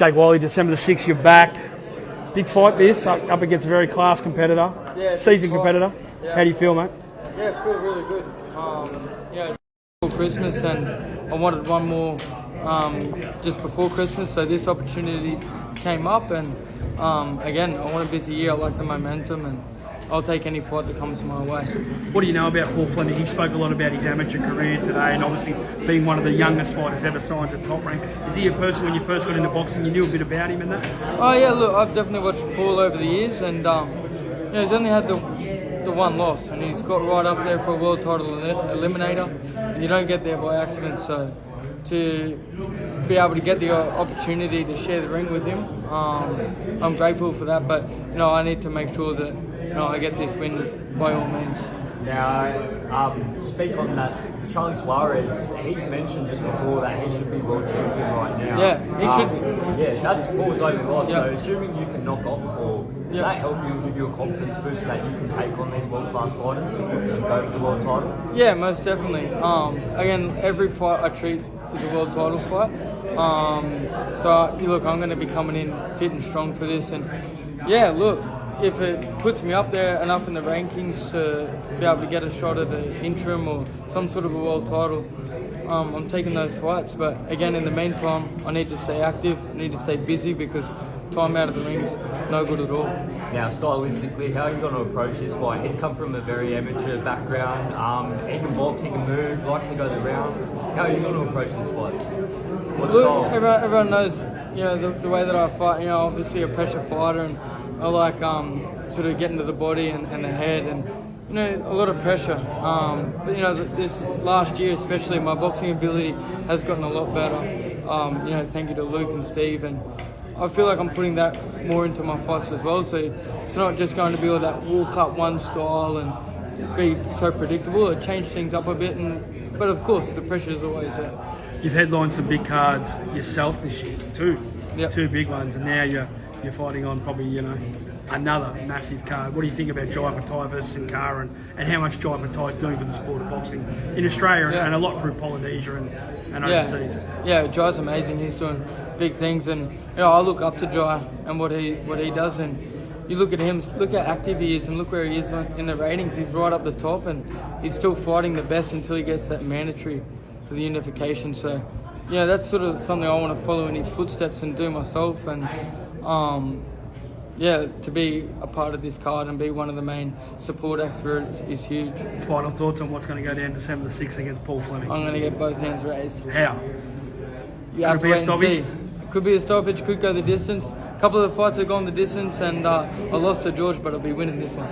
Wyllie, December the 6th, you're back. Big fight this, up against a very class competitor, seasoned competitor. Yeah. How do you feel, mate? Yeah, I feel really good. For Christmas, and I wanted one more just before Christmas, so this opportunity came up, and again, I want a busy year. I like the momentum, and I'll take any fight that comes my way. What do you know about Paul Fleming? He spoke a lot about his amateur career today, and obviously being one of the youngest fighters ever signed to top rank. Is he a person, when you first got into boxing, you knew a bit about him and that? Oh yeah, look, I've definitely watched Paul over the years, and he's only had the one loss, and he's got right up there for a world title eliminator, and you don't get there by accident. So to be able to get the opportunity to share the ring with him, I'm grateful for that. But I need to make sure that I get this win by all means. Now, speak on that. Charlie Suarez, he mentioned just before that he should be world champion right now. Yeah, he should be. Yeah, that's Paul's only loss. So assuming you can knock off Paul, does that help you, give you a confidence boost so that you can take on these world-class fighters and go for the world title? Yeah, most definitely. Again, every fight I treat is a world title fight. So look, I'm going to be coming in fit and strong for this, and yeah, look, if it puts me up there enough in the rankings to be able to get a shot at the interim or some sort of a world title, I'm taking those fights. But again, in the meantime, I need to stay active, I need to stay busy, because time out of the ring is no good at all. Now, stylistically, how are you going to approach this fight? He's come from a very amateur background. He can box, he can move, likes to go the rounds. How are you going to approach this fight? What style? Everyone knows, the way that I fight. Obviously a pressure fighter, and I like sort of getting to the body and the head, and a lot of pressure. But this last year, especially, my boxing ability has gotten a lot better. Thank you to Luke and Steve, and I feel like I'm putting that more into my fights as well. So it's not just going to be all that walk up one style and be so predictable. It changed things up a bit, but of course the pressure is always there. You've headlined some big cards yourself this year, two big ones, and now you're fighting on probably another massive card. What do you think about Jai Patai versus Sankara, and how much Jai Patai is doing for the sport of boxing in Australia and a lot through Polynesia and overseas? Yeah, Jai's amazing. He's doing big things, and I look up to Jai and what he does. And you look at him, look how active he is, and look where he is in the ratings. He's right up the top, and he's still fighting the best until he gets that mandatory for the unification. So that's sort of something I want to follow in his footsteps and do myself. And to be a part of this card and be one of the main support acts for it is huge. Final thoughts on what's going to go down December the 6th against Paul Fleming? I'm going to get both hands raised. How? You have to wait and see. Could be a stoppage, could go the distance. A couple of the fights have gone the distance, and I lost to George, but I'll be winning this one.